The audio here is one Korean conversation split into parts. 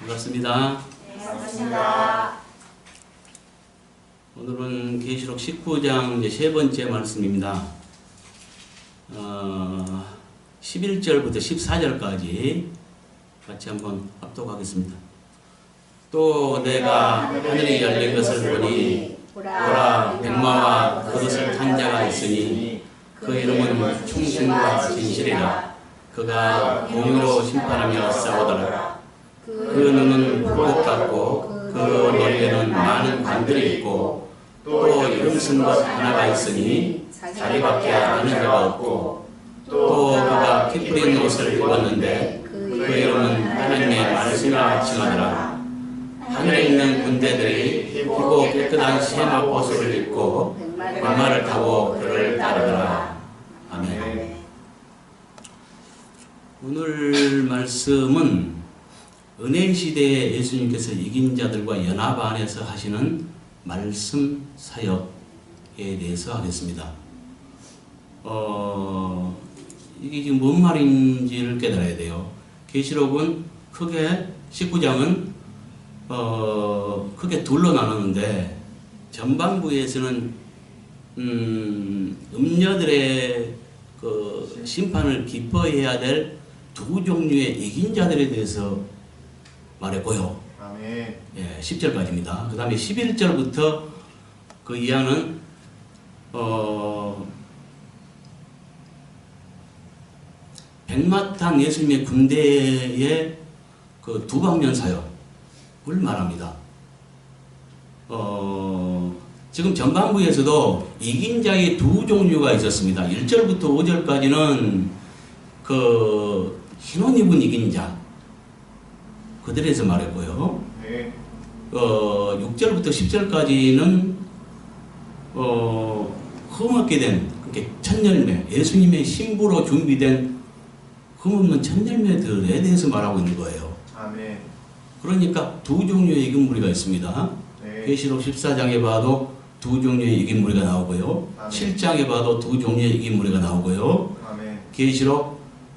반갑습니다. 네, 반갑습니다. 오늘은 계시록 19장 세 번째 말씀입니다. 11절부터 14절까지 같이 한번 합독하겠습니다. 또 내가 하늘이 열린 것을 보니 보라 백마와 그것을 탄 자가 있으니 그 이름은 충신과 진실이라. 그가 공의로 심판하며 싸우더라. 그 눈은 불꽃 같고 그 머리에는 많은 관들이 있고 또 이름 쓴 것 하나가 있으니 자기밖에 아는 자가 없고 또 그가 피 뿌린 옷을 입었는데 그 이름은 하나님의 말씀이라 칭하더라. 하늘에 있는 군대들이 피고 깨끗한 세마 옷을 입고 백마를 타고 그를 따르더라. 아멘. 오늘 말씀은 은혜시대에 예수님께서 이긴 자들과 연합 안에서 하시는 말씀 사역에 대해서 하겠습니다. 이게 지금 뭔 말인지를 깨달아야 돼요. 계시록은 크게 19장은 크게 둘로 나누는데 전반부에서는 음녀들의 그 심판을 기뻐해야 될 두 종류의 이긴 자들에 대해서 말했고요. 아멘. 예, 10절까지입니다. 그 다음에 11절부터 그 이하는 백마탄 예수님의 군대의 그 두 방면 사역을 말합니다. 지금 전반부에서도 이긴 자의 두 종류가 있었습니다. 1절부터 5절까지는 그 흰옷 입은 이긴 자 그들에 대해서 말했고요. 네. 6절부터 10절까지는 흠없게 된 첫 열매, 예수님의 신부로 준비된 흠없는 첫 열매들에 대해서 말하고 있는 거예요. 아멘. 그러니까 두 종류의 이긴 무리가 있습니다. 네. 계시록 14장에 봐도 두 종류의 이긴 무리가 나오고요. 아멘. 7장에 봐도 두 종류의 이긴 무리가 나오고요. 아멘. 계시록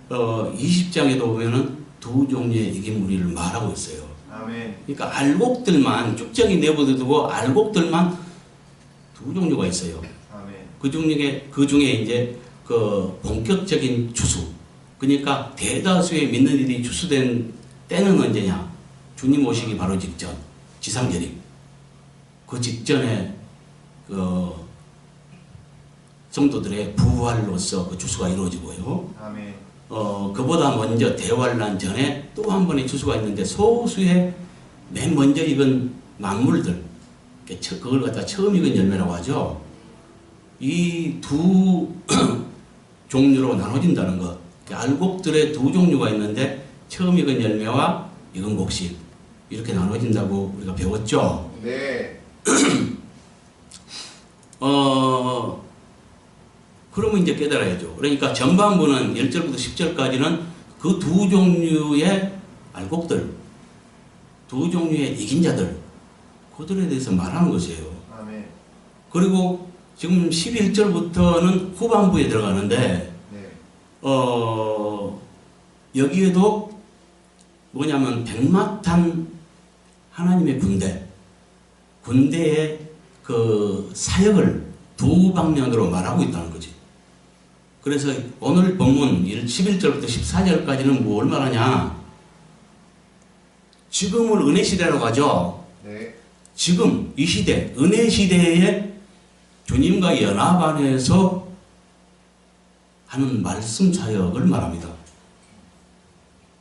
20장에도 보면은 두 종류의 이긴 무리를 말하고 있어요. 아멘. 그러니까 알곡들만 쭉정이 내버려두고 알곡들만 두 종류가 있어요. 아멘. 그 중에 이제 그 본격적인 추수. 그러니까 대다수의 믿는 이들이 추수된 때는 언제냐? 주님 오시기 바로 직전, 지상절임. 그 직전에 그 성도들의 부활로서 그 추수가 이루어지고요. 아멘. 그보다 먼저 대환란 전에 또 한 번의 추수가 있는데 소수의 맨 먼저 익은 만물들, 그걸 갖다 처음 익은 열매라고 하죠. 이 두 종류로 나눠진다는 것. 알곡들의 두 종류가 있는데 처음 익은 열매와 익은 곡식 이렇게 나눠진다고 우리가 배웠죠. 네. 그러면 이제 깨달아야죠. 그러니까 전반부는 1절부터 10절까지는 그 두 종류의 알곡들, 두 종류의 이긴 자들, 그들에 대해서 말하는 것이에요. 아멘. 그리고 지금 11절부터는 후반부에 들어가는데, 네. 여기에도 뭐냐면 백마탄 하나님의 군대의 그 사역을 두 방면으로 말하고 있다는 거지. 그래서 오늘 본문 11절부터 14절까지는 뭘 말하냐? 지금을 은혜 시대라고 하죠. 네. 지금 이 시대, 은혜 시대에 주님과 연합 안에서 하는 말씀 사역을 말합니다.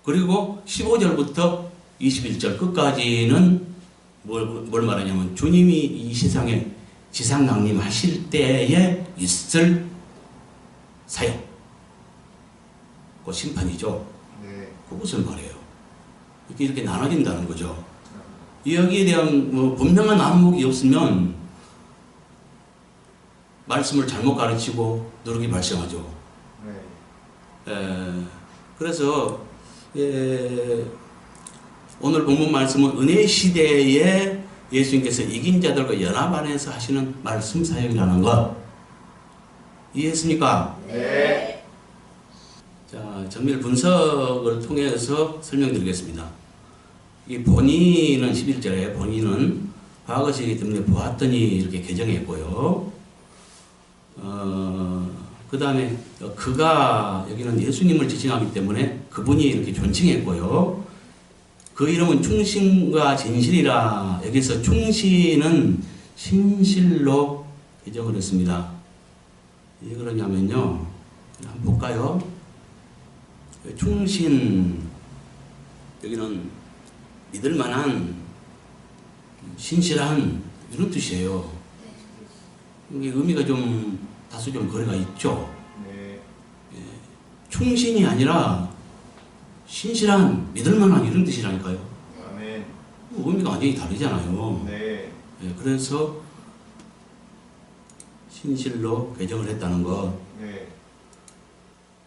그리고 15절부터 21절 끝까지는 뭘 말하냐면 주님이 이 세상에 지상 강림하실 때에 있을 사역, 그 심판이죠. 네. 그것을 말해요. 이렇게 나눠진다는 거죠. 여기에 대한 분명한 안목이 없으면 말씀을 잘못 가르치고 누룩이 발생하죠. 네. 그래서 오늘 본문 말씀은 은혜 시대에 예수님께서 이긴 자들과 연합 안에서 하시는 말씀 사역이라는 것 이해했습니까? 네. 자, 정밀 분석을 통해서 설명드리겠습니다. 이 본인은 11절에 본인은 과거시이기 때문에 보았더니 이렇게 개정했고요. 그 다음에 그가 여기는 예수님을 지칭하기 때문에 그분이 이렇게 존칭했고요. 그 이름은 충신과 진실이라 여기서 충신은 신실로 개정을 했습니다. 왜 그러냐면요. 한번 볼까요? 충신 여기는 믿을만한 신실한 이런 뜻이에요. 이게 의미가 좀 다소 좀 거리가 있죠. 네. 충신이 아니라 신실한 믿을만한 이런 뜻이라니까요. 아멘. 의미가 완전히 다르잖아요. 네. 그래서 신실로 개정을 했다는 것. 네.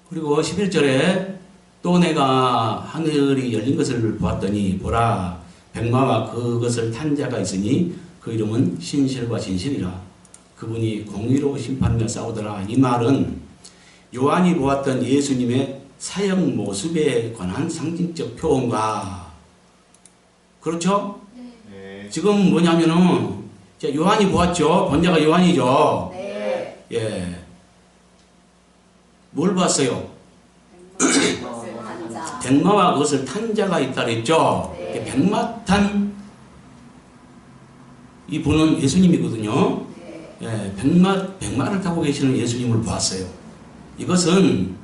그리고 11절에 또 내가 하늘이 열린 것을 보았더니 보라 백마와 그것을 탄 자가 있으니 그 이름은 신실과 진실이라. 그분이 공의로 심판하며 싸우더라. 이 말은 요한이 보았던 예수님의 사역 모습에 관한 상징적 표현과 그렇죠? 네. 지금 뭐냐면은 요한이 보았죠. 본자가 요한이죠. 네. 예. 뭘 봤어요? 백마와 탄자. 백마와 그것을 탄 자가 있다 그랬죠. 네. 백마탄 이 분은 예수님이거든요. 네. 예, 백마를 타고 계시는 예수님을 보았어요. 이것은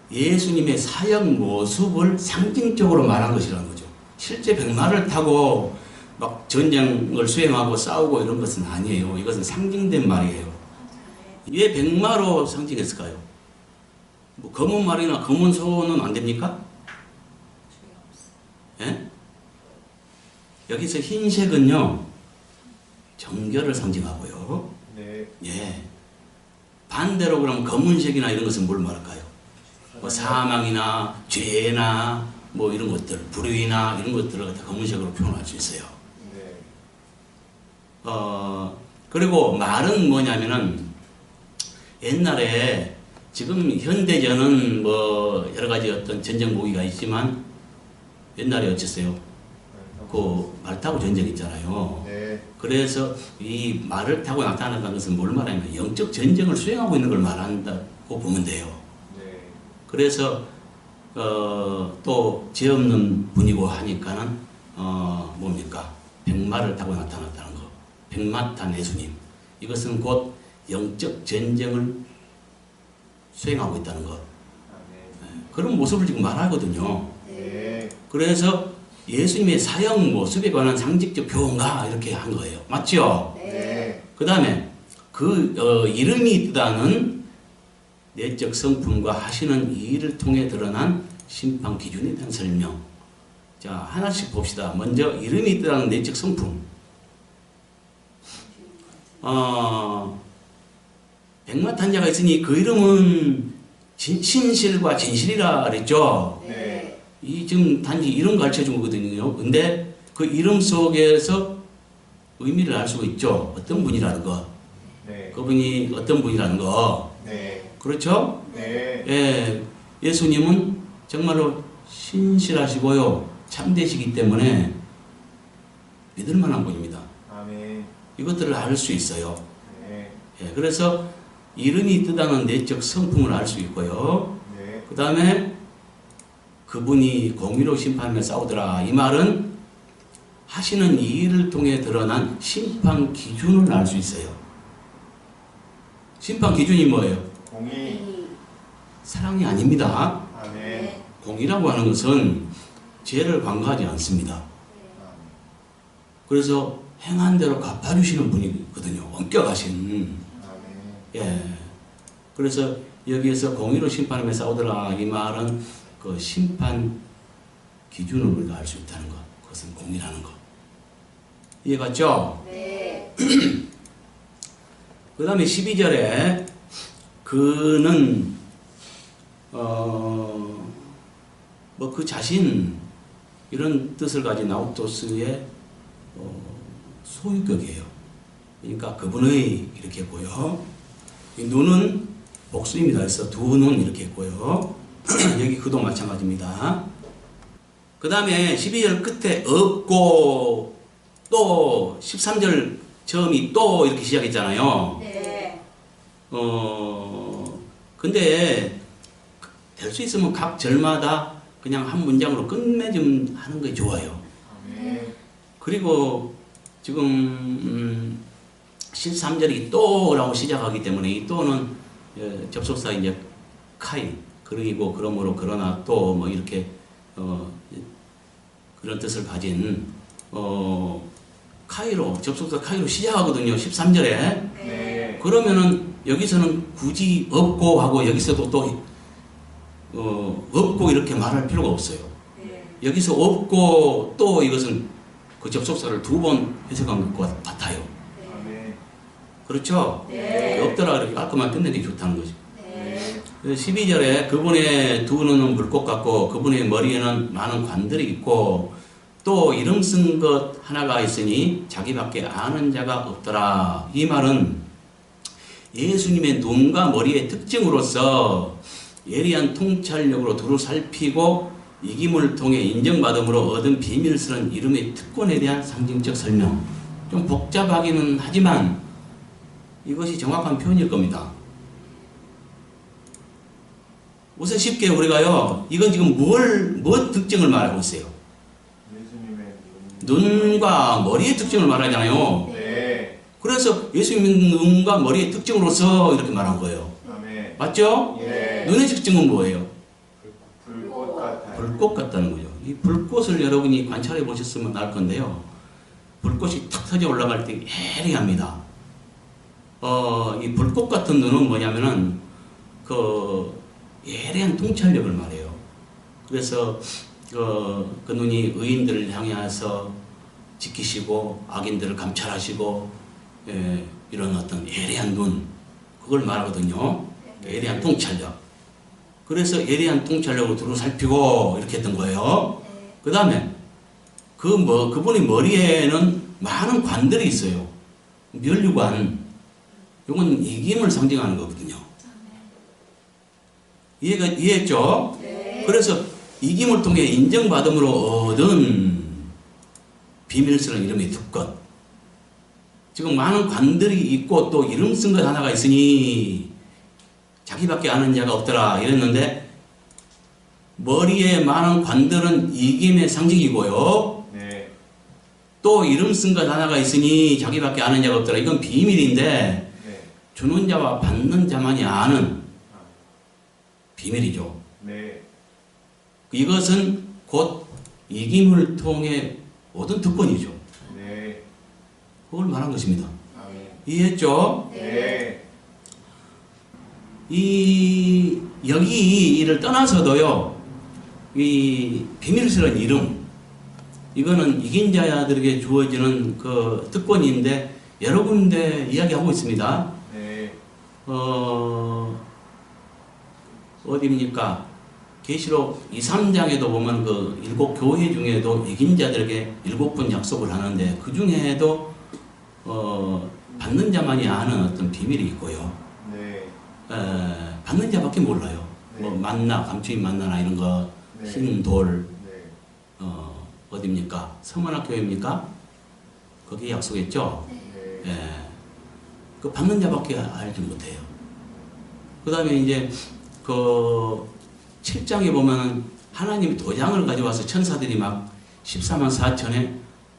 예수님의 사역 모습을 상징적으로 말한 것이라는 거죠. 실제 백마를 타고 막 전쟁을 수행하고 싸우고 이런 것은 아니에요. 이것은 상징된 말이에요. 왜 백마로 상징했을까요? 뭐 검은 말이나 검은 소는 안 됩니까? 예? 여기서 흰색은요 정결을 상징하고요. 네. 예. 반대로 그럼 검은색이나 이런 것은 뭘 말할까요? 뭐 사망이나 죄나 뭐 이런 것들, 불의나 이런 것들을 갖다 검은색으로 표현할 수 있어요. 네. 그리고 말은 뭐냐면은 옛날에 지금 현대전은 뭐 여러 가지 어떤 전쟁 무기가 있지만 옛날에 어쨌어요? 그 말 타고 전쟁 있잖아요. 네. 그래서 이 말을 타고 나타난다는 것은 뭘 말하냐면 영적 전쟁을 수행하고 있는 걸 말한다고 보면 돼요. 네. 그래서 또 죄 없는 분이고 하니까는 뭡니까? 백마를 타고 나타났다는 거. 백마탄 예수님. 이것은 곧 영적 전쟁을 수행하고 있다는 것. 아멘. 그런 모습을 지금 말하거든요. 네. 그래서 예수님의 사역 모습에 관한 상징적 표현가 이렇게 한 거예요. 맞죠? 네. 그 다음에 그 이름이 뜻하는 내적 성품과 하시는 일을 통해 드러난 심판 기준에 대한 설명. 자, 하나씩 봅시다. 먼저 이름이 뜻하는 내적 성품. 백마탄자가 있으니 그 이름은 신실과 진실이라 그랬죠. 네. 이 지금 단지 이름 가르쳐 준 거거든요. 근데 그 이름 속에서 의미를 알 수가 있죠. 어떤 분이라는 거. 네. 그분이 어떤 분이라는 거. 네. 그렇죠? 네. 예, 예수님은 정말로 신실하시고요. 참되시기 때문에 믿을 만한 분입니다. 아멘. 이것들을 알 수 있어요. 네. 예, 그래서 이름이 뜻하는 내적 성품을 알 수 있고요. 네. 그 다음에 그분이 공의로 심판하며 싸우더라. 이 말은 하시는 이 일을 통해 드러난 심판 기준을 알 수 있어요. 심판 기준이 뭐예요? 공의. 사랑이 아닙니다. 아멘. 공의라고 하는 것은 죄를 관가하지 않습니다. 그래서 행한 대로 갚아주시는 분이거든요. 엄격하신. 아멘. 예. 그래서 여기에서 공의로 심판하며 싸우더라. 이 말은 그 심판 기준을 우리가 알 수 있다는 것. 그것은 공의라는 것. 이해갔죠? 네. 그 다음에 12절에 그는 뭐 그 자신 이런 뜻을 가진 아우토스의 소유격이에요. 그러니까 그분의 이렇게 했고요. 이 눈은 복수입니다. 그래서 두 눈 이렇게 했고요. 여기 그도 마찬가지입니다. 그 다음에 12절 끝에 없고 또 13절 처음이 또 이렇게 시작했잖아요. 네. 근데 될 수 있으면 각 절마다 그냥 한 문장으로 끝맺음 하는 게 좋아요. 아멘. 그리고 지금 13절이 또라고 시작하기 때문에 이 또는 접속사 이제 카이 그리고 그러므로 그러나 또 뭐 이렇게 그런 뜻을 가진 카이로 접속사 카이로 시작하거든요. 13절에. 네. 그러면은 여기서는 굳이 없고 하고 여기서도 또 없고 이렇게 말할 필요가 없어요. 네. 여기서 없고 또 이것은 그 접속사를 두 번 해석한 것 같아요. 아멘. 그렇죠? 네. 없더라 이렇게 깔끔하게 끝내기 좋다는 거죠. 네. 12절에 그분의 두 눈은 불꽃 같고 그분의 머리에는 많은 관들이 있고 또 이름 쓴 것 하나가 있으니 자기밖에 아는 자가 없더라. 이 말은 예수님의 눈과 머리의 특징으로서 예리한 통찰력으로 두루 살피고 이김을 통해 인정받음으로 얻은 비밀스러운 이름의 특권에 대한 상징적 설명. 좀 복잡하기는 하지만 이것이 정확한 표현일 겁니다. 우선 쉽게 우리가요, 이건 지금 뭐 특징을 말하고 있어요? 예수님의 눈과 머리의 특징을 말하잖아요. 네. 그래서 예수님의 눈과 머리의 특징으로서 이렇게 말한 거예요. 아멘. 맞죠? 예. 눈의 특징은 뭐예요? 불꽃 같아요. 불꽃 같다는 거죠. 이 불꽃을 여러분이 관찰해 보셨으면 알 건데요. 불꽃이 탁 터져 올라갈 때 예리합니다. 이 불꽃 같은 눈은 뭐냐면은 그 예리한 통찰력을 말해요. 그래서 그 눈이 의인들을 향해서 지키시고 악인들을 감찰하시고 이런 어떤 예리한 눈 그걸 말하거든요. 예리한 통찰력. 그래서 예리한 통찰력으로 두루 살피고 이렇게 했던 거예요. 그 다음에 그분의 머리에는 많은 관들이 있어요. 면류관. 이건 이김을 상징하는 거거든요. 이해했죠? 네. 그래서 이김을 통해 인정받음으로 얻은 비밀스러운 이름의 특권. 지금 많은 관들이 있고 또 이름 쓴 것 하나가 있으니 자기밖에 아는 자가 없더라 이랬는데 머리에 많은 관들은 이김의 상징이고요. 네. 또 이름 쓴 것 하나가 있으니 자기밖에 아는 자가 없더라. 이건 비밀인데 네. 주는 자와 받는 자만이 아는 비밀이죠. 네. 이것은 곧 이김을 통해 얻은 특권이죠. 네. 그걸 말한 것입니다. 아멘. 이해했죠? 네. 여기를 떠나서도요, 이 비밀스러운 이름, 이거는 이긴 자들에게 주어지는 그 특권인데, 여러 군데 이야기하고 있습니다. 네. 어디입니까? 계시록 2, 3장에도 보면 그 7교회 중에도 이긴 자들에게 7번 약속을 하는데, 그 중에도, 받는 자만이 아는 어떤 비밀이 있고요. 네. 받는 자밖에 몰라요. 네. 뭐 만나, 감추인 만나나 이런 거, 네. 흰 돌, 네. 어디입니까? 서문학교입니까? 거기에 약속했죠? 네. 예. 그 받는 자밖에 알지 못해요. 그 다음에 이제 그 7장에 보면 하나님이 도장을 가져와서 천사들이 막 14만 4천의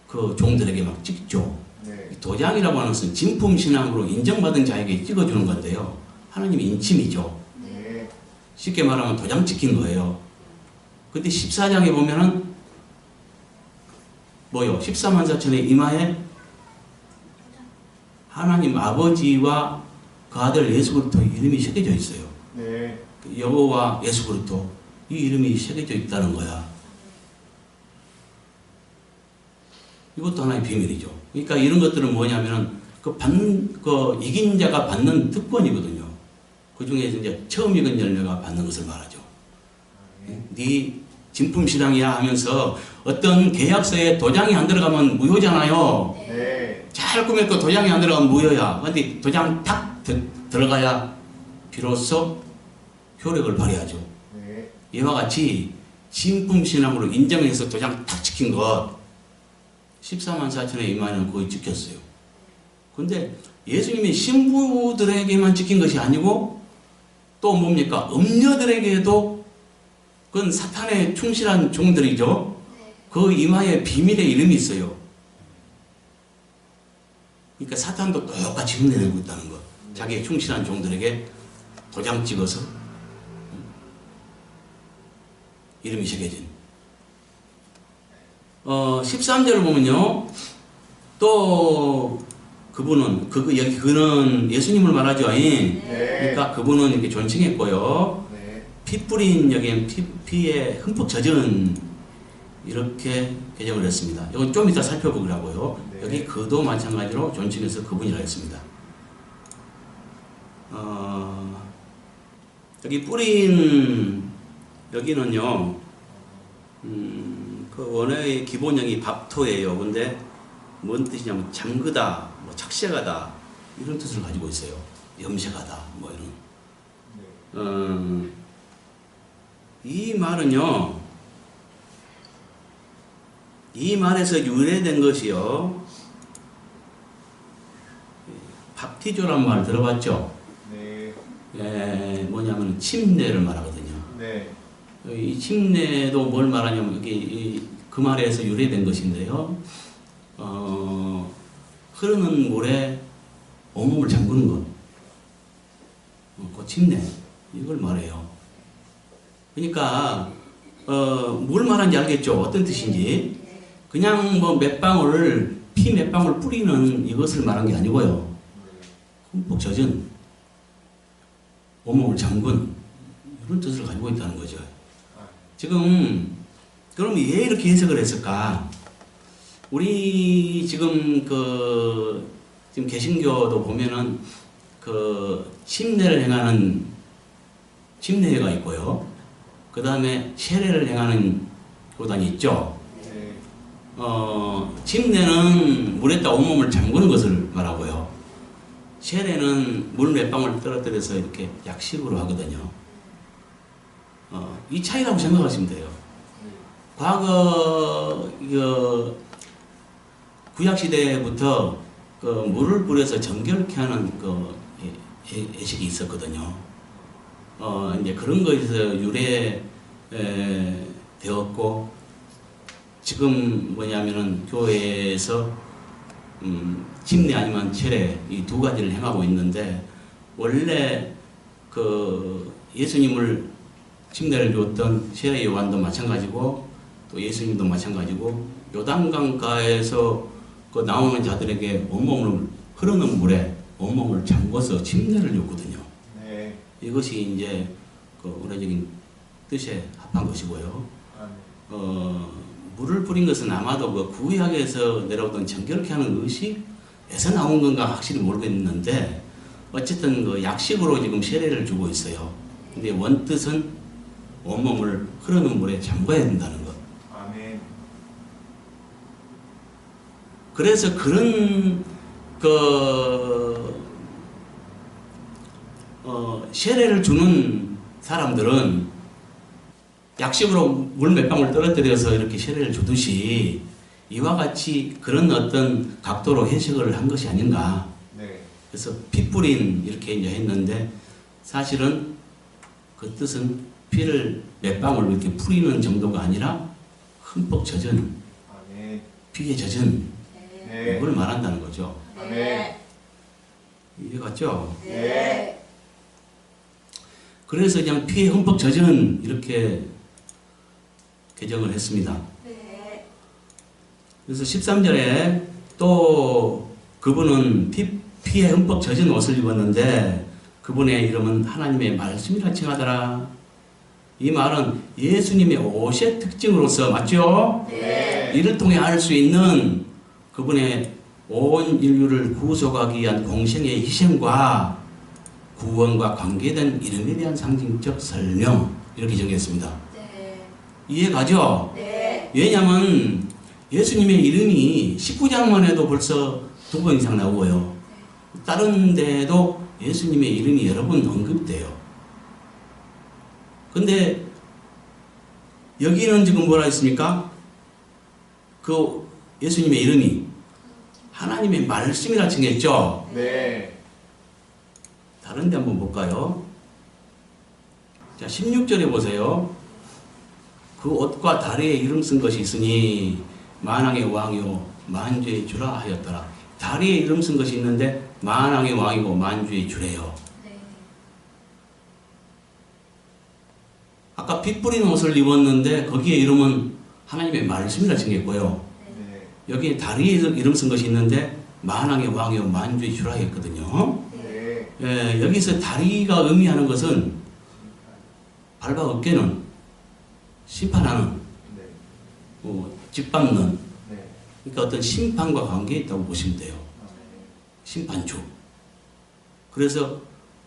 그 종들에게 막 찍죠. 네. 도장이라고 하는 것은 진품 신앙으로 인정받은 자에게 찍어주는 건데요. 하나님의 인침이죠. 네. 쉽게 말하면 도장 찍힌 거예요. 근데 14장에 보면은 뭐요? 14만 4천의 이마에 하나님 아버지와 그 아들 예수 그리스도 이름이 새겨져 있어요. 네. 여호와 예수 그리스도 이 이름이 새겨져 있다는 거야. 이것도 하나의 비밀이죠. 그러니까 이런 것들은 뭐냐면은 그 이긴 자가 받는 특권이거든요. 그 중에서 이제 처음 익은 열매가 받는 것을 말하죠. 네 진품 신앙이야 하면서 어떤 계약서에 도장이 안 들어가면 무효잖아요. 네. 잘 꾸몄고 도장이 안 들어가면 무효야. 근데 도장 탁 들어가야 비로소 효력을 발휘하죠. 네. 이와 같이 진품신앙으로 인정해서 도장 탁 찍힌 것 14만 4천의 이만은 거의 찍혔어요. 근데 예수님이 신부들에게만 찍힌 것이 아니고 또 뭡니까? 음녀들에게도 그건 사탄의 충실한 종들이죠. 그 이마에 비밀의 이름이 있어요. 그러니까 사탄도 똑같이 흉내내고 있다는 것. 자기의 충실한 종들에게 도장 찍어서 이름이 새겨진. 13절을 보면요. 또 그분은 그는 예수님을 말하죠. 그러니까 그분은 이렇게 존칭했고요. 네. 피 뿌린 여기엔 피에 흠뻑 젖은 이렇게 개정을 했습니다. 이건 좀 이따 살펴보기라고요. 네. 여기 그도 마찬가지로 존칭해서 그분이라 했습니다. 여기 뿌린 여기는요. 그 원어의 기본형이 밥토예요. 근데 뭔 뜻이냐면 잠그다, 뭐 착색하다 이런 뜻을 가지고 있어요. 염색하다 뭐 이런. 이 말은요. 이 말에서 유래된 것이요. 밥티조란 말 들어봤죠? 네. 뭐냐면 침례를 말하거든요. 네. 이 침례도 뭘 말하냐면 여기 그 말에서 유래된 것인데요. 흐르는 물에 온몸을 잠그는 것. 그 침례 이걸 말해요. 그러니까 뭘 말하는지 알겠죠? 어떤 뜻인지. 그냥 뭐 몇 방울 피 몇 방울 뿌리는 이것을 말한 게 아니고요. 흠뻑 젖은 온몸을 잠근 이런 뜻을 가지고 있다는 거죠. 지금 그럼 왜 이렇게 해석을 했을까? 우리 지금 지금 개신교도 보면은 침례를 행하는 침례회가 있고요. 그 다음에 세례를 행하는 교단이 있죠. 네. 침례는 물에다 온몸을 잠그는 것을 말하고요. 세례는 물 몇 방울 떨어뜨려서 이렇게 약식으로 하거든요. 이 차이라고 생각하시면 돼요. 과거 구약시대부터 물을 뿌려서 정결케 하는 예식이 있었거든요. 이제 그런 것에서 유래되었고, 지금 뭐냐면은 교회에서 침례 아니면 세례 이 두 가지를 행하고 있는데, 원래 예수님을 침례를 줬던 세례 요한도 마찬가지고 또 예수님도 마찬가지고 요단강가에서 나오는 자들에게 흐르는 물에 온몸을 잠궈서 침례를 줬거든요. 네. 이것이 이제 원래적인 뜻에 합한 것이고요. 물을 뿌린 것은 아마도 구약에서 내려오던 정결케 하는 의식에서 나온 건가 확실히 모르겠는데, 어쨌든 약식으로 지금 세례를 주고 있어요. 근데 원뜻은 온몸을 흐르는 물에 잠궈야 된다는 것. 아멘. 그래서 그런 세례를 주는 사람들은 약식으로 물 몇 방울 떨어뜨려서 이렇게 세례를 주듯이 이와 같이 그런 어떤 각도로 해석을 한 것이 아닌가. 네. 그래서 피 뿌린 이렇게 이제 했는데, 사실은 그 뜻은 피를 몇 방울 이렇게 뿌리는 정도가 아니라 흠뻑 젖은, 아멘. 피에 젖은 네. 이걸 말한다는 거죠. 아멘. 이해갔죠? 네. 그래서 그냥 피에 흠뻑 젖은 이렇게 개정을 했습니다. 네. 그래서 13절에 또 그분은 피에 흠뻑 젖은 옷을 입었는데 그분의 이름은 하나님의 말씀이라 칭하더라. 이 말은 예수님의 옷의 특징으로서, 맞죠? 네. 이를 통해 알 수 있는 그분의 온 인류를 구속하기 위한 공생의 희생과 구원과 관계된 이름에 대한 상징적 설명, 이렇게 정했습니다. 네. 이해가죠? 네. 왜냐하면 예수님의 이름이 19장만 해도 벌써 2번 이상 나오고요. 다른 데에도 예수님의 이름이 여러 번 언급돼요. 근데 여기는 지금 뭐라 했습니까? 그 예수님의 이름이 하나님의 말씀이라 칭했죠. 네. 다른 데 한번 볼까요? 자, 16절에 보세요. 그 옷과 다리에 이름 쓴 것이 있으니 만왕의 왕이요 만주의 주라 하였더라. 다리에 이름 쓴 것이 있는데 만왕의 왕이고 만주의 주래요. 네. 아까 피 뿌린 옷을 입었는데 거기에 이름은 하나님의 말씀이라 칭했고요. 네. 여기에 다리에 이름 쓴 것이 있는데 만왕의 왕이요 만주의 주라 했거든요. 네. 예, 여기서 다리가 의미하는 것은 발과 어깨는 심판하는, 네. 짓밟는, 네. 그러니까 어떤 심판과 관계에 있다고 보시면 돼요. 심판주. 그래서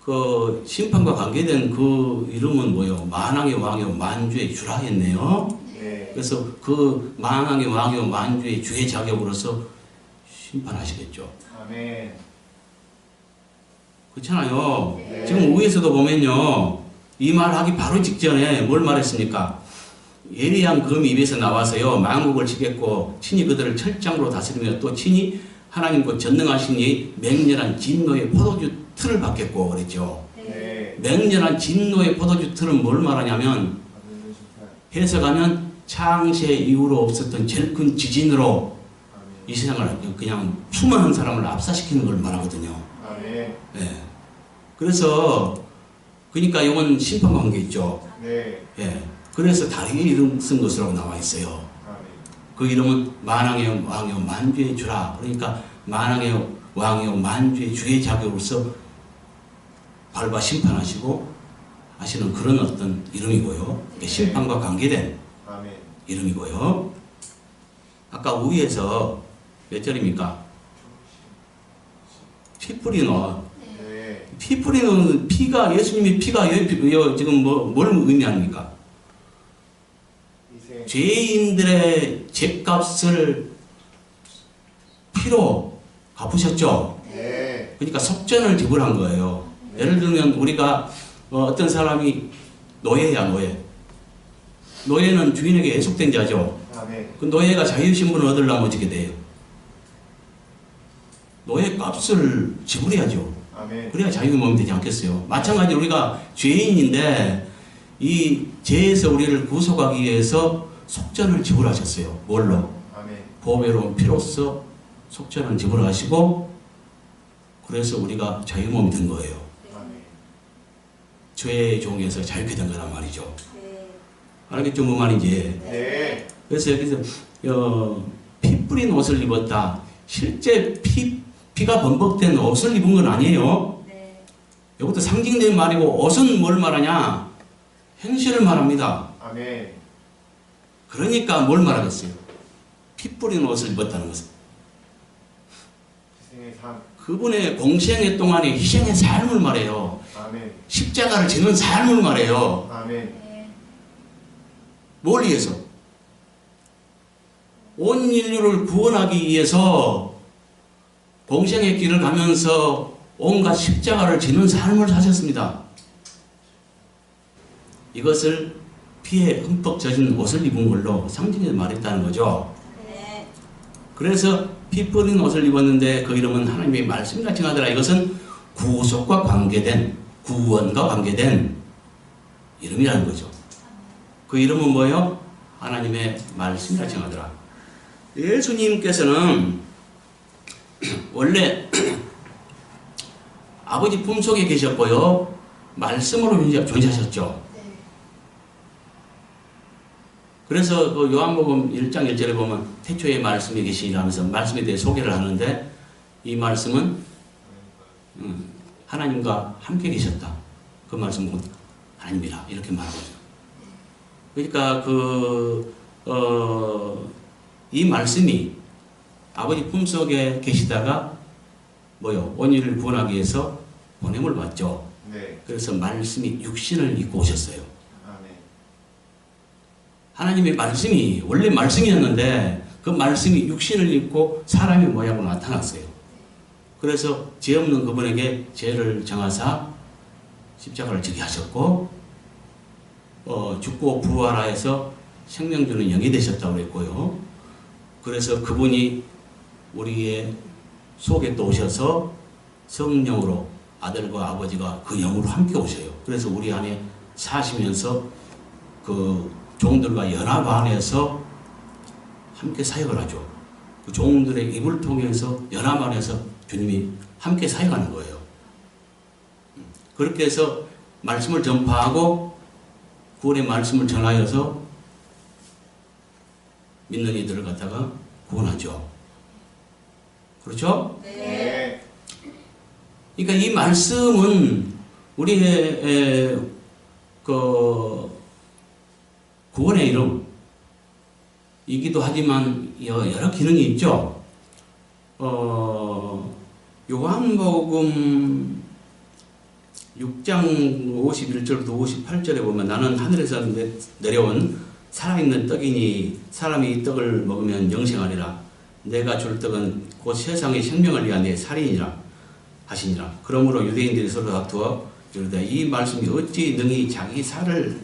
그 심판과 관계된 그 이름은 뭐요? 만왕의 왕이요 만주의 주라 했네요. 네. 그래서 그 만왕의 왕이요 만주의 주의 자격으로서 심판하시겠죠. 아멘. 그렇잖아요. 네. 지금 위에서도 보면요. 이 말하기 바로 직전에 뭘 말했습니까? 예리한 검이 입에서 나와서요. 만국을 치겠고 친히 그들을 철장으로 다스리며 또 친히 하나님과 전능하신 이 맹렬한 진노의 포도주 틀을 받겠고 그랬죠. 네. 맹렬한 진노의 포도주 틀은 뭘 말하냐면 해석하면 창세 이후로 없었던 제일 큰 지진으로 이 세상을 그냥 수많은 사람을 압사시키는 걸 말하거든요. 아멘. 예. 그래서 그러니까 이건 심판 관계 있죠. 네. 예. 그래서 다리에 이름 쓴 것으로 나와 있어요. 아멘. 그 이름은 만왕의 왕이요 만주의 주라. 그러니까 만왕의 왕이요 만주의 주의 자격으로서 밟아 심판하시고 하시는 그런 어떤 이름이고요. 심판과 관계된 아멘. 이름이고요. 아까 위에서 몇 절입니까? 피 뿌린 옷. 네. 피 뿌리는 피가 예수님의 피가 지금 뭘 의미합니까? 희생. 죄인들의 죄값을 피로 갚으셨죠. 네. 그러니까 속전을 지불한 거예요. 예를 들면 우리가 어떤 사람이 노예야 노예. 노예는 주인에게 애속된 자죠. 아멘. 그 노예가 자유신분을 얻으려면 어떻게 돼요? 노예 값을 지불해야죠. 아멘. 그래야 자유의 몸이 되지 않겠어요. 마찬가지로 우리가 죄인인데 이 죄에서 우리를 구속하기 위해서 속전을 지불하셨어요. 뭘로? 아멘. 보배로운 피로써 속전을 지불하시고 그래서 우리가 자유의 몸이 된 거예요. 아멘. 죄의 종에서 자유케 된 거란 말이죠. 네. 알겠죠? 뭐 말인지. 네. 그래서 여기서 피 뿌린 옷을 입었다. 실제 피가 범벅된 옷을 입은 건 아니에요. 네. 이것도 상징된 말이고 옷은 뭘 말하냐? 행실을 말합니다. 아멘. 그러니까 뭘 말하겠어요? 피 뿌린 옷을 입었다는 것은 희생의 삶. 그분의 공생애 동안의 희생의 삶을 말해요. 아멘. 십자가를 지는 삶을 말해요. 아멘. 네. 뭘 위해서? 온 인류를 구원하기 위해서 공생의 길을 가면서 온갖 십자가를 지는 삶을 사셨습니다. 이것을 피에 흠뻑 젖은 옷을 입은 걸로 상징해서 말했다는 거죠. 네. 그래서 피 뿌린 옷을 입었는데 그 이름은 하나님의 말씀이라 칭하더라. 이것은 구속과 관계된, 구원과 관계된 이름이라는 거죠. 그 이름은 뭐예요? 하나님의 말씀이라 칭하더라. 예수님께서는 원래 아버지 품속에 계셨고요. 말씀으로 존재하셨죠. 네. 그래서 그 요한복음 1장 1절에 보면 태초에 말씀이 계시라면서 말씀에 대해 소개를 하는데 이 말씀은 하나님과 함께 계셨다. 그 말씀은 하나님이라 이렇게 말하거든요. 그러니까 이 말씀이 아버지 품속에 계시다가 뭐요? 온유를 구원하기 위해서 보냄을 받죠. 네. 그래서 말씀이 육신을 입고 오셨어요. 아멘. 하나님의 말씀이 원래 말씀이었는데 그 말씀이 육신을 입고 사람의 모양으로 나타났어요. 그래서 죄 없는 그분에게 죄를 정하사 십자가를 지게 하셨고 죽고 부활하여서 생명 주는 영이 되셨다고 그랬고요. 그래서 그분이 우리의 속에 또 오셔서 성령으로 아들과 아버지가 그 영으로 함께 오셔요. 그래서 우리 안에 사시면서 그 종들과 연합 안에서 함께 사역을 하죠. 그 종들의 입을 통해서 연합 안에서 주님이 함께 사역하는 거예요. 그렇게 해서 말씀을 전파하고 구원의 말씀을 전하여서 믿는 이들을 갖다가 구원하죠. 그렇죠? 네. 그러니까 이 말씀은 우리의 그 구원의 이름이기도 하지만 여러 기능이 있죠. 요한복음 6장 51절부터 58절에 보면 나는 하늘에서 내려온 살아있는 떡이니 사람이 이 떡을 먹으면 영생하리라. 내가 줄 떡은 곧 세상의 생명을 위한 내 살이니라 하시니라. 그러므로 유대인들이 서로 다투어 이르되 이 말씀이 어찌 능히 자기 살을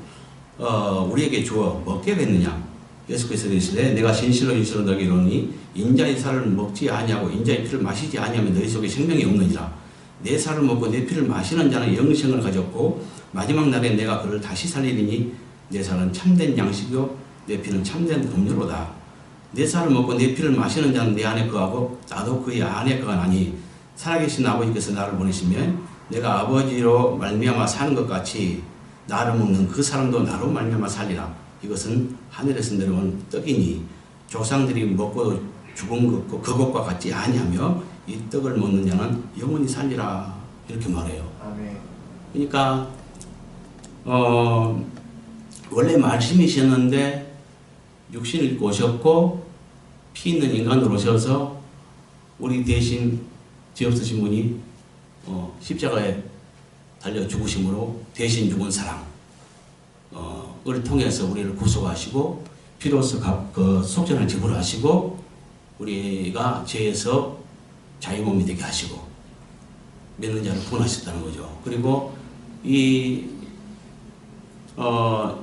우리에게 주어 먹게 됐느냐. 예수께서 이르시되 내가 진실로 진실로 너희에게 이르노니 인자의 살을 먹지 아니하고 인자의 피를 마시지 아니하면 너희 속에 생명이 없느니라. 내 살을 먹고 내 피를 마시는 자는 영생을 가졌고 마지막 날에 내가 그를 다시 살리리니 내 살은 참된 양식이요 내 피는 참된 음료로다. 내 살을 먹고 내 피를 마시는 자는 내 안에 거하고 나도 그의 안에 거하나니 살아계신 아버지께서 나를 보내시며 내가 아버지로 말미암아 사는 것 같이 나를 먹는 그 사람도 나로 말미암아 살리라. 이것은 하늘에서 내려온 떡이니 조상들이 먹고 죽은 그것과 같지 아니하며 이 떡을 먹는 자는 영원히 살리라. 이렇게 말해요. 아멘. 그러니까 원래 말씀이셨는데 육신을 입고 오셨고 피 있는 인간으로 오셔서 우리 대신 죄 없으신 분이 십자가에 달려 죽으심으로 대신 죽은 사랑을 통해서 우리를 구속하시고 피로써 그 속전을 지불하시고 우리가 죄에서 자유몸이 되게 하시고 믿는 자를 구원하셨다는 거죠. 그리고 이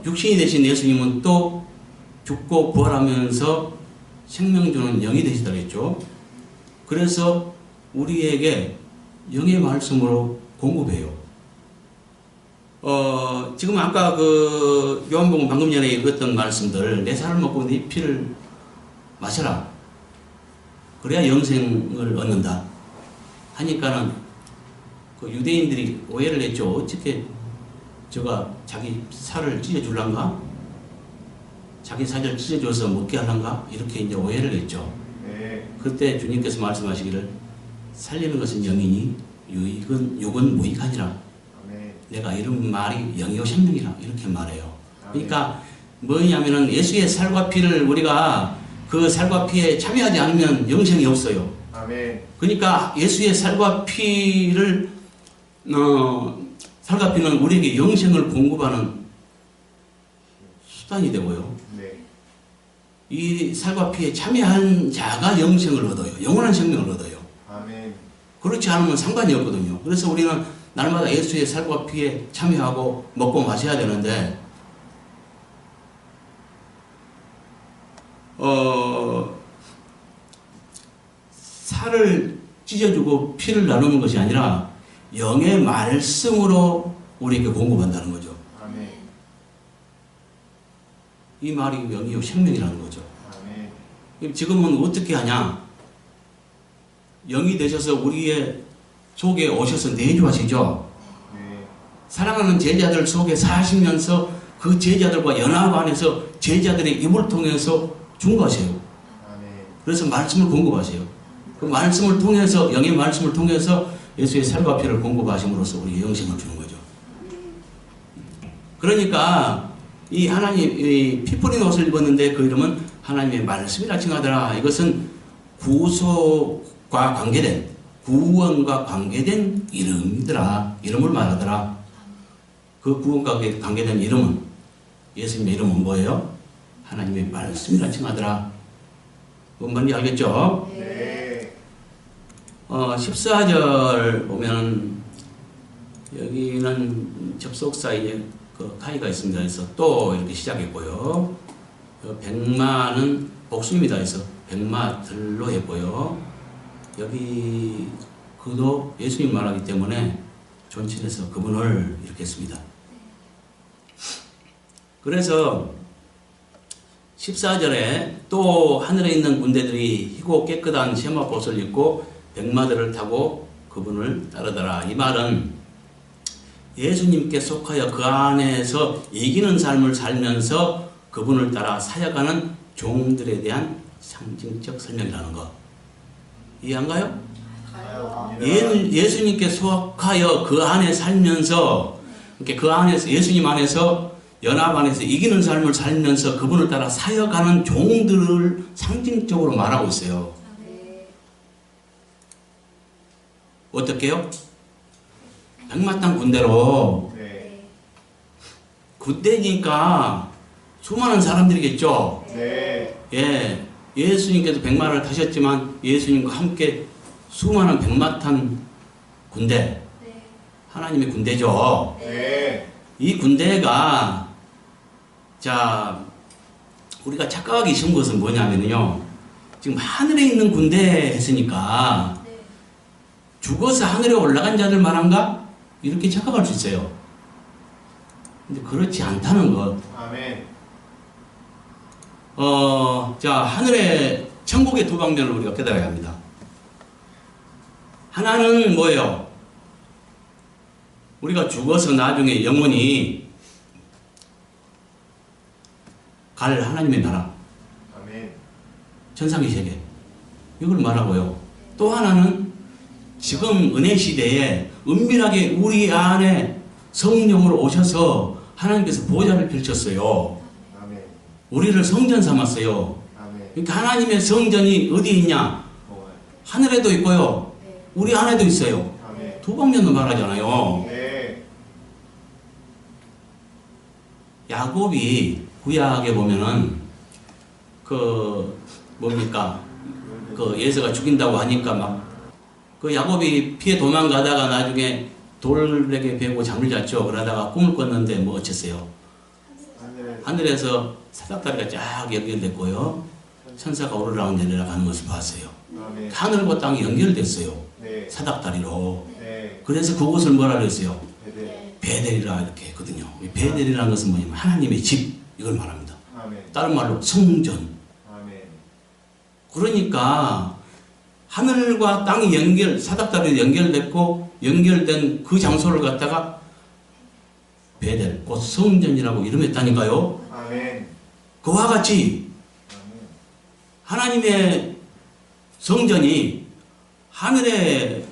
육신이 되신 예수님은 또 죽고 부활하면서 생명 주는 영이 되시다고 했죠. 그래서 우리에게 영의 말씀으로 공급해요. 지금 아까 그 요한복음 방금 전에 읽었던 말씀들, 내 살을 먹고 네 피를 마셔라. 그래야 영생을 얻는다. 하니까는 그 유대인들이 오해를 했죠. 어떻게 저가 자기 살을 찢어줄란가? 자기 살을 찢어줘서 먹게 하란가? 이렇게 이제 오해를 했죠. 네. 그때 주님께서 말씀하시기를 살리는 것은 영이니 육은 무익하니라. 아멘. 내가 이런 말이 영이요 생명이라 이렇게 말해요. 그러니까 뭐냐면은 예수의 살과 피를 우리가 그 살과 피에 참여하지 않으면 영생이 없어요. 아멘. 그러니까 예수의 살과 피를 살과 피는 우리에게 영생을 공급하는 수단이 되고요. 네. 이 살과 피에 참여한 자가 영생을 얻어요. 영원한 생명을 얻어요. 아멘. 그렇지 않으면 상관이 없거든요. 그래서 우리는 날마다 예수의 살과 피에 참여하고 먹고 마셔야 되는데 살을 찢어주고 피를 나누는 것이 아니라 영의 말씀으로 우리에게 공급한다는 거죠. 아멘. 이 말이 영이요 생명이라는 거죠. 아멘. 지금은 어떻게 하냐? 영이 되셔서 우리의 속에 오셔서 내주하시죠. 네. 사랑하는 제자들 속에 사시면서 그 제자들과 연합 안에서 제자들의 입을 통해서 중보하세요. 아멘. 그래서 말씀을 공급하세요. 그 말씀을 통해서 영의 말씀을 통해서 예수의 살과 피를 공급하심으로써 우리 영생을 주는 거죠. 그러니까 이 하나님 피 뿌린 옷을 입었는데 그 이름은 하나님의 말씀이라 칭하더라. 이것은 구속과 관계된 구원과 관계된 이름이더라. 이름을 말하더라. 그 구원과 관계된 이름은 예수님의 이름은 뭐예요? 하나님의 말씀이라 칭하더라. 뭔 말인지 알겠죠? 네. 14절 보면 여기는 접속사에 그 카이가 있습니다. 그래서 또 이렇게 시작했고요. 백마는 복수입니다. 해서 백마들로 했고요. 여기 그도 예수님 말하기 때문에 존칭해서 그분을 이렇게 했습니다. 그래서 14절에 또 하늘에 있는 군대들이 희고 깨끗한 세마포옷을 입고 백마들을 타고 그분을 따르더라. 이 말은 예수님께 속하여 그 안에서 이기는 삶을 살면서 그분을 따라 사역하는 종들에 대한 상징적 설명이라는 거. 이해한가요? 예수님께 속하여 그 안에 살면서 이렇게 그 안에서 예수님 안에서 연합 안에서 이기는 삶을 살면서 그분을 따라 사역하는 종들을 상징적으로 말하고 있어요. 어떻게요? 백마땅 군대로 네. 군대니까 수많은 사람들이겠죠. 네. 예, 예수님께서 백마를 타셨지만 예수님과 함께 수많은 백마 탄 군대, 하나님의 군대죠. 네. 이 군대가 자 우리가 착각하기 쉬운 것은 뭐냐면요, 지금 하늘에 있는 군대 했으니까 죽어서 하늘에 올라간 자들 말한가? 이렇게 착각할 수 있어요. 근데 그렇지 않다는 것. 아멘. 자, 하늘의 천국의 두 방면을 우리가 깨달아야 합니다. 하나는 뭐예요? 우리가 죽어서 나중에 영원히 갈 하나님의 나라, 아멘. 천상의 세계, 이걸 말하고요. 또 하나는 지금 은혜 시대에 은밀하게 우리 안에 성령으로 오셔서 하나님께서 보좌를 펼쳤어요. 아멘. 우리를 성전 삼았어요. 아멘. 그러니까 하나님의 성전이 어디 있냐? 하늘에도 있고요, 우리 안에도 있어요. 아멘. 두 방면으로 말하잖아요. 네. 야곱이 구약에 보면은 그 뭡니까? 그 예수가 죽인다고 하니까 막 그 야곱이 피해 도망가다가 나중에 돌에게 베고 잠을 잤죠. 그러다가 꿈을 꿨는데 뭐 어쨌어요? 하늘에서 사닥다리가 쫙 연결됐고요, 천사가 오르락 내리락 하는 것을 봤어요. 아멘. 하늘과 땅이 연결됐어요. 네. 사닥다리로. 네. 그래서 그곳을 뭐라 그랬어요? 네. 베델이라 이렇게 했거든요. 이 베델이라는 것은 뭐냐면 하나님의 집, 이걸 말합니다. 아멘. 다른 말로 성전. 아멘. 그러니까 하늘과 땅이 사닥다리로 연결됐고 연결된 그 장소를 갖다가 베델, 곧 성전이라고 이름했다니까요. 아멘. 그와 같이 아멘. 하나님의 성전이 하늘에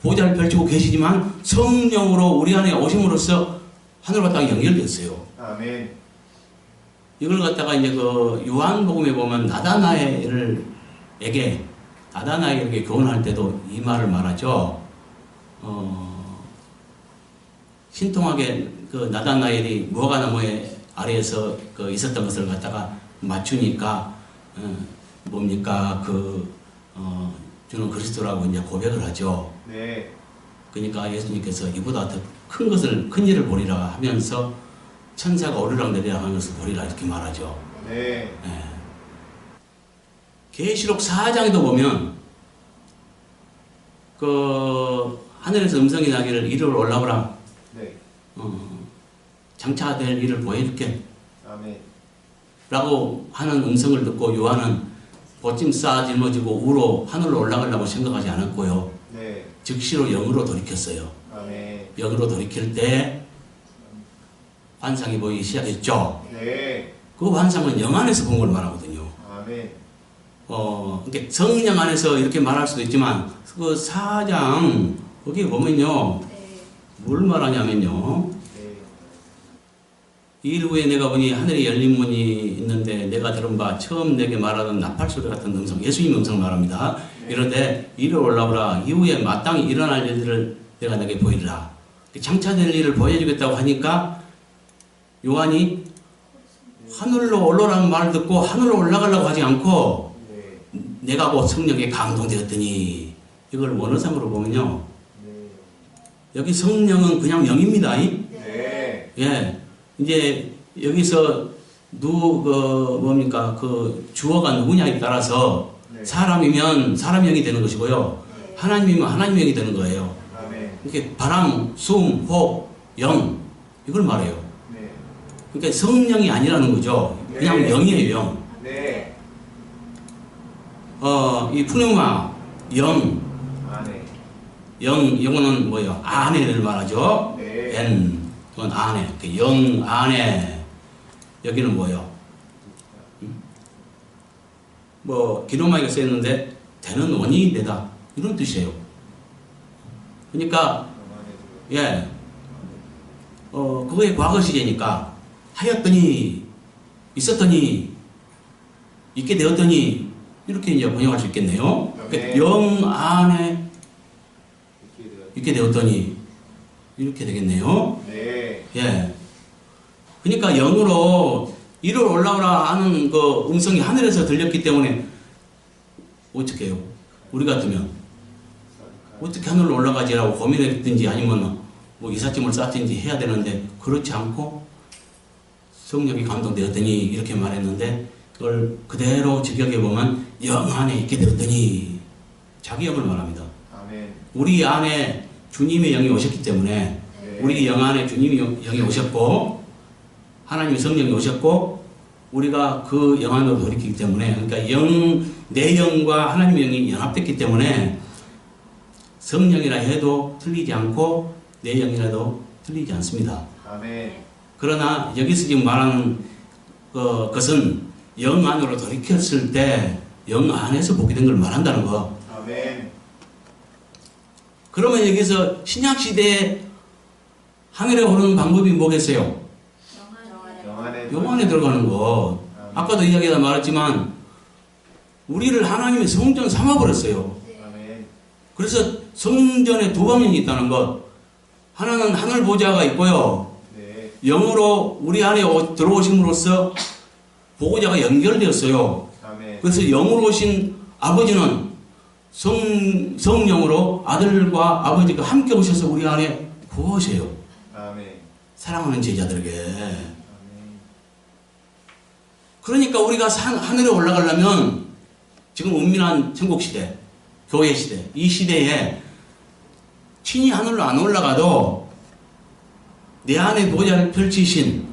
보좌를 펼치고 계시지만 성령으로 우리 안에 오심으로써 하늘과 땅이 연결됐어요. 아멘. 이걸 갖다가 이제 그 요한복음에 보면 나다나엘에게 교훈할 때도 이 말을 말하죠. 신통하게 그 나다나엘이 무화과 나무의 아래에서 그 있었던 것을 갖다가 맞추니까 뭡니까 주는 그리스도라고 이제 고백을 하죠. 네. 그러니까 예수님께서 이보다 더 큰 일을 보리라 하면서 천사가 오르락 내리락 하는 것을 보리라 이렇게 말하죠. 네. 계시록 4장에도 보면 그 하늘에서 음성이 나기를 이리로 올라오라, 네. 장차될 일을 보여줄게 아멘. 라고 하는 음성을 듣고 요한은 보찜 싸 짊어지고 우로 하늘로 올라가려고 생각하지 않았고요, 네. 즉시로 영으로 돌이켰어요. 아멘. 영으로 돌이킬 때 환상이 보이기 시작했죠. 네. 그 환상은 영 안에서 본 걸 말하거든요. 아멘. 그러니까 성령 안에서 이렇게 말할 수도 있지만 그 4장 거기 보면요, 뭘 말하냐면요, 네. 일 후에 내가 보니 하늘에 열린 문이 있는데 내가 들은 바 처음 내게 말하던 나팔 소리 같은 음성, 예수님 음성 말합니다. 이런데 이리 올라오라. 이후에 마땅히 일어날 일들을 내가 내게 보이리라. 장차될 일을 보여주겠다고 하니까 요한이 하늘로 올라오라는 말을 듣고 하늘로 올라가려고 하지 않고 네. 내가 곧 성령에 감동되었더니, 이걸 원어상으로 보면요, 네. 여기 성령은 그냥 영입니다. 네. 예. 이제 여기서 뭡니까? 그 주어가 누구냐에 따라서 네. 사람이면 사람의 영이 되는 것이고요. 하나님이면 하나님의 영이 되는 거예요. 아멘. 이렇게 바람, 숨, 호흡, 영 이걸 말해요. 네. 그러니까 성령이 아니라는 거죠. 그냥 네. 영이에요, 영. 네. 이 푸뉴마, 영, 아멘. 영어는 뭐예요? 안에를 말하죠. 네. 엔, 그건 안에, 영 안에. 여기는 뭐예요? 뭐 기노마이가 쓰였는데 되는 원인이 되다 이런 뜻이에요. 그러니까 예, 그거의 과거 시제니까 하였더니 있었더니 있게 되었더니 이렇게 이제 번역할 수 있겠네요. 그러니까 영 안에 있게 되었더니 이렇게 되겠네요. 네. 예. 그러니까 영으로 이리로 올라오라 하는 그 음성이 하늘에서 들렸기 때문에 어떻게 해요? 우리 같으면 어떻게 하늘로 올라가지라고 고민했든지 아니면 뭐 이삿짐을 쌌든지 해야 되는데 그렇지 않고 성령이 감동되었더니 이렇게 말했는데 그걸 그대로 직역해 보면 영 안에 있게 되었더니 자기 영을 말합니다. 아멘. 우리 안에 주님의 영이 오셨기 때문에 네. 우리 영 안에 주님의 영이 오셨고 하나님의 성령이 오셨고 우리가 그 영 안으로 돌이키기 때문에 그러니까 내 영과 하나님의 영이 연합됐기 때문에 성령이라 해도 틀리지 않고 내 영이라도 틀리지 않습니다. 아멘. 그러나 여기서 지금 말하는 것은 영 안으로 돌이켰을 때 영 안에서 보게 된 걸 말한다는 거. 아멘. 그러면 여기서 신약시대에 하늘에 오르는 방법이 뭐겠어요? 영 안에 들어가는 거. 아까도 이야기가 말했지만 우리를 하나님의 성전 삼아버렸어요. 아멘. 그래서 성전에 두 방면이 있다는 것. 하나는 하늘 보좌가 있고요. 네. 영으로 우리 안에 들어오심으로써 보호자가 연결되었어요. 아멘. 그래서 영으로 오신 아버지는 성령으로 아들과 아버지가 함께 오셔서 우리 안에 구하세요. 아멘. 사랑하는 제자들에게. 아멘. 그러니까 우리가 하늘에 올라가려면 지금 은밀한 천국시대, 교회시대, 이 시대에 친히 하늘로 안 올라가도 내 안에 보좌를 펼치신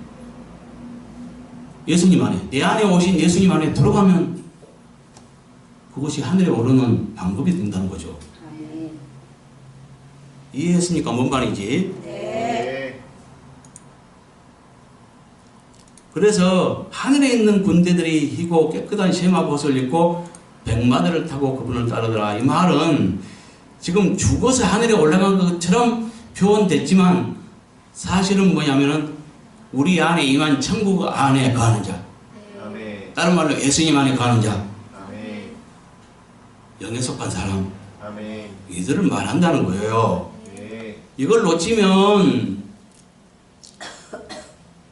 예수님 안에, 내 안에 오신 예수님 안에 들어가면 그것이 하늘에 오르는 방법이 된다는 거죠. 아멘. 이해했습니까? 뭔 말인지. 네. 그래서 하늘에 있는 군대들이 희고 깨끗한 쉐마봇을 입고 백마들을 타고 그분을 따르더라. 이 말은 지금 죽어서 하늘에 올라간 것처럼 표현됐지만 사실은 뭐냐면은 우리 안에 임한 천국 안에 거하는 자. 아멘. 다른 말로 예수님 안에 거하는 자. 아멘. 영에 속한 사람. 아멘. 이들을 말한다는 거예요. 네. 이걸 놓치면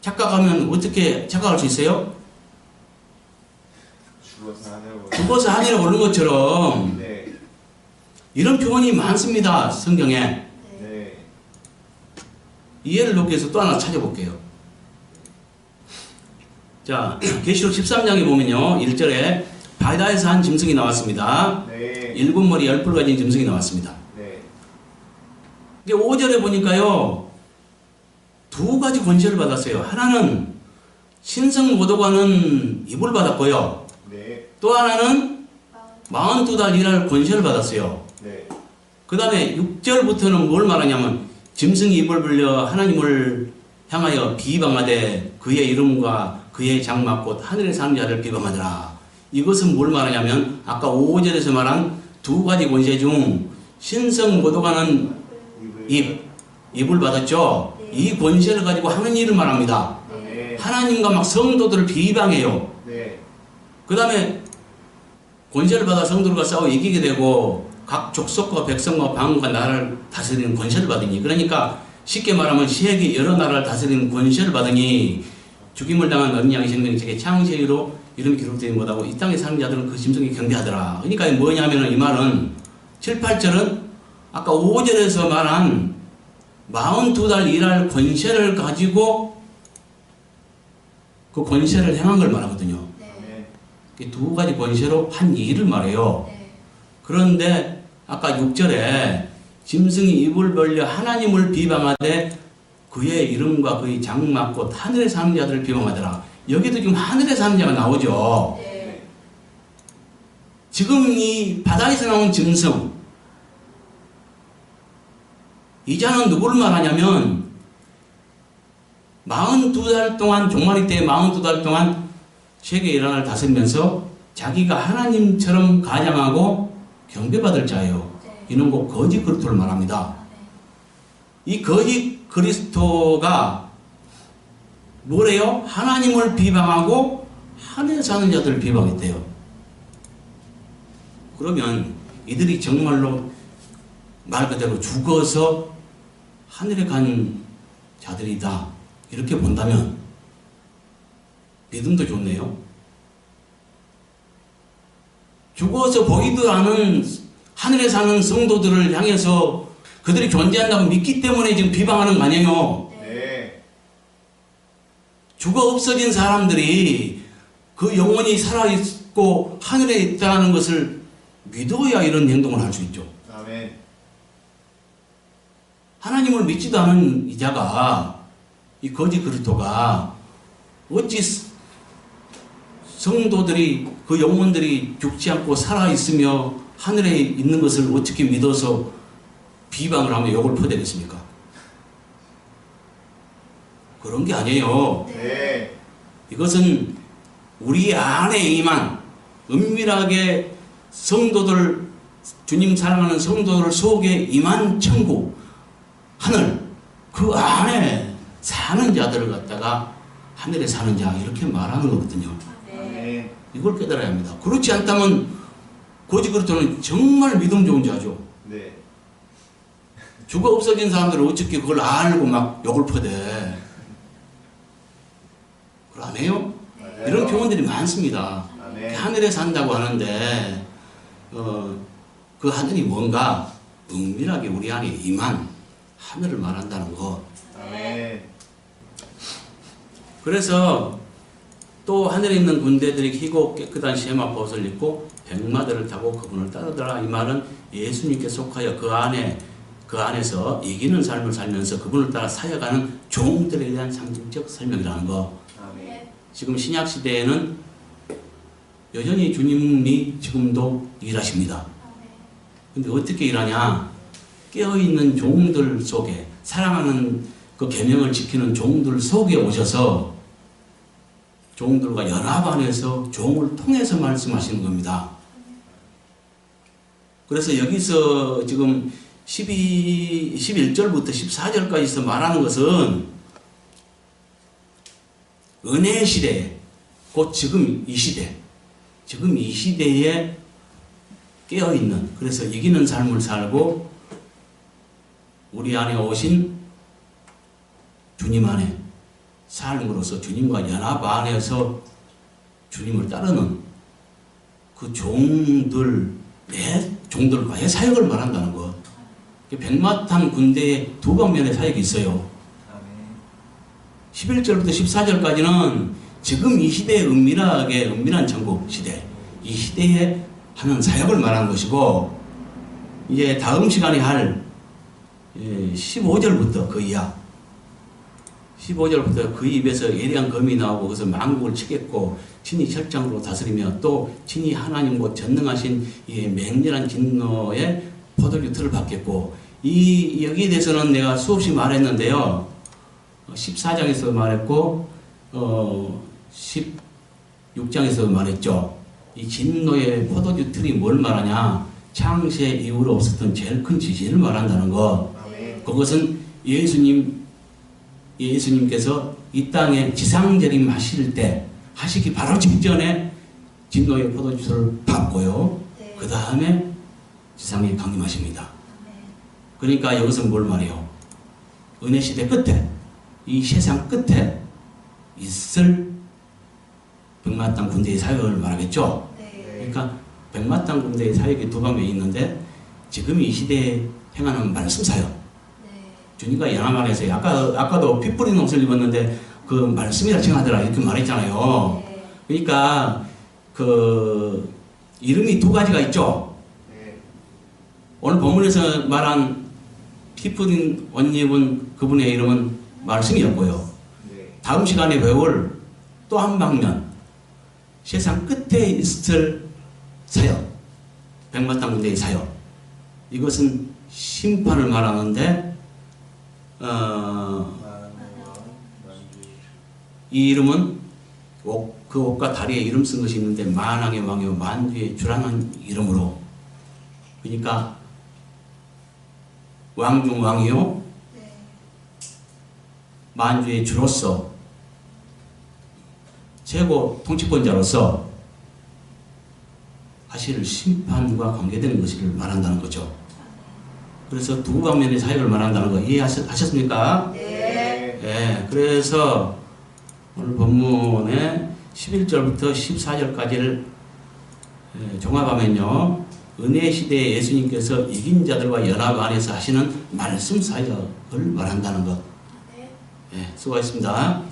착각하면 어떻게 착각할 수 있어요? 죽어서 하늘로. 죽어서 하늘에 오른 것처럼 네. 이런 표현이 많습니다. 성경에. 네. 이해를 돕기 위해서 또 하나 찾아볼게요. 자, 계시록 13장에 보면요. 1절에 바다에서 한 짐승이 나왔습니다. 네. 7머리 10뿔 가진 짐승이 나왔습니다. 네. 이게 5절에 보니까요. 두 가지 권세를 받았어요. 하나는 신성모독하는 입을 받았고요. 네. 또 하나는 42달 일할 권세를 받았어요. 네. 그 다음에 6절부터는 뭘 말하냐면 짐승이 입을 벌려 하나님을 향하여 비방하되 그의 이름과 그의 장막 곧 하늘에 사는 자를 비방하더라. 이것은 뭘 말하냐면 아까 5절에서 말한 두 가지 권세 중 신성모독하는 입을 받았죠. 이 권세를 가지고 하는 일을 말합니다. 네. 하나님과 막 성도들을 비방해요. 네. 그 다음에 권세를 받아 성도들과 싸워 이기게 되고 각 족속과 백성과 방과 나라를 다스리는 권세를 받으니, 그러니까 쉽게 말하면 세계 여러 나라를 다스리는 권세를 받으니 죽임을 당한 어린 양의 생명책에 창세 이후로 이름이 기록되지 못하고 이 땅에 사는 자들은 그 짐승이 경배하더라. 그러니까 뭐냐면은 이 말은 7, 8절은 아까 5절에서 말한 42달 일할 권세를 가지고 그 권세를 행한 걸 말하거든요. 아멘. 이 두 가지 권세로 한 일을 말해요. 네. 그런데 아까 6절에 짐승이 입을 벌려 하나님을 비방하되 그의 이름과 그의 장막 곧 하늘에 사는 자들을 비방하더라. 여기도 지금 하늘에 사는 자가 나오죠. 네. 지금 이 바다에서 나온 짐승, 이 자는 누구를 말하냐면 42달 동안 종말이 때 42달 동안 세계 일환을 다스리면서 자기가 하나님처럼 가장하고 경배받을 자예요. 네. 이는 곧 거짓 그리스도를 말합니다. 아, 네. 이 거짓 그리스도가 뭐래요? 하나님을 비방하고 하늘에 사는 자들을 비방했대요. 그러면 이들이 정말로 말 그대로 죽어서 하늘에 간 자들이다. 이렇게 본다면 믿음도 좋네요. 죽어서 보이도 않은 하늘에 사는 성도들을 향해서 그들이 존재한다고 믿기 때문에 지금 비방하는 거 아니에요. 네. 죽어 없어진 사람들이 그 영혼이 살아있고 하늘에 있다는 것을 믿어야 이런 행동을 할 수 있죠. 아멘. 하나님을 믿지도 않은 이자가, 이 거짓 그리스도가 어찌 성도들이, 그 영혼들이 죽지 않고 살아있으며 하늘에 있는 것을 어떻게 믿어서 비방을 하며 욕을 퍼대겠습니까? 그런 게 아니에요. 네. 이것은 우리 안에 임한 은밀하게 성도들, 주님 사랑하는 성도들 속에 임한 천국, 하늘, 그 안에 사는 자들을 갖다가 하늘에 사는 자, 이렇게 말하는 거거든요. 아멘. 이걸 깨달아야 합니다. 그렇지 않다면 거짓 그리스도는 정말 믿음 좋은 자죠. 네. 죽어 없어진 사람들은 어떻게 그걸 알고 막 욕을 퍼대. 그걸 안 해요? 맞아요. 이런 교훈들이 많습니다. 아멘. 하늘에 산다고 하는데 그 하늘이 뭔가 은밀하게 우리 안에 임한 하늘을 말한다는 것. 아멘. 그래서 또 하늘에 있는 군대들이 희고 깨끗한 시마 벗을 입고 백마들을 타고 그분을 따르더라. 이 말은 예수님께 속하여 그 안에서 이기는 삶을 살면서 그분을 따라 사역하는 종들에 대한 상징적 설명이라는 거. 아멘. 지금 신약 시대에는 여전히 주님이 지금도 일하십니다. 근데 어떻게 일하냐? 깨어있는 종들 속에, 사랑하는 그 계명을 지키는 종들 속에 오셔서 종들과 연합 안에서 종을 통해서 말씀하시는 겁니다. 그래서 여기서 지금 11절부터 14절까지서 말하는 것은 은혜 시대, 곧 지금 이 시대에 깨어있는, 그래서 이기는 삶을 살고 우리 안에 오신 주님 안에 삶으로서 주님과 연합 안에서 주님을 따르는 그 종들, 내 종들과의 사역을 말한다는 것. 백마탄 군대의 두 방면의 사역이 있어요. 아멘. 11절부터 14절까지는 지금 이 시대의 은밀한 천국 시대, 이 시대에 하는 사역을 말하는 것이고, 이제 다음 시간에 할 15절부터 그 이하, 15절부터 그 입에서 예리한 검이 나오고 그래서 만국을 치겠고 친히 철장으로 다스리며 또 친히 하나님 곧 전능하신 이 맹렬한 진노의 포도주 틀을 받겠고, 여기에 대해서는 내가 수없이 말했는데요. 14장에서 말했고 16장에서 말했죠. 이 진노의 포도주 틀이 뭘 말하냐? 창세 이후로 없었던 제일 큰 지진을 말한다는 것. 아멘. 그것은 예수님께서 이 땅에 지상재림 하시기 바로 직전에 진노의 포도주를 받고요. 네. 그 다음에 지상에 강림하십니다. 아멘. 그러니까 여기서 뭘 말해요? 은혜 시대 끝에, 이 세상 끝에 있을 백마땅 군대의 사역을 말하겠죠. 네. 그러니까 백마땅 군대의 사역이 두 방면이 있는데 지금 이 시대에 행하는 말씀 사역. 네. 주님과 연합 안에서 아까도 피 뿌린 옷을 입었는데 그 말씀이라 정하더라 이렇게 말했잖아요. 그러니까 그 이름이 두 가지가 있죠. 네. 오늘 본문에서 말한 피프딘 옷입은 그분의 이름은 말씀이었고요. 네. 다음 시간에 배울 또 한 방면, 세상 끝에 있을 사역, 백마땅 군대의 사역, 이것은 심판을 말하는데 이 이름은 그 옷과 다리에 이름 쓴 것이 있는데 만왕의 왕이요 만주의 주라는 이름으로, 그러니까 왕중 왕이요 만주의 주로서 최고 통치권자로서 하실 심판과 관계되는 것을 말한다는 거죠. 그래서 두 방면의 사역을 말한다는 거 이해하셨습니까? 네. 네. 그래서 오늘 본문의 11절부터 14절까지를 종합하면요, 은혜 시대에 예수님께서 이긴 자들과 연합 안에서 하시는 말씀 사역을 말한다는 것. 네, 수고하셨습니다.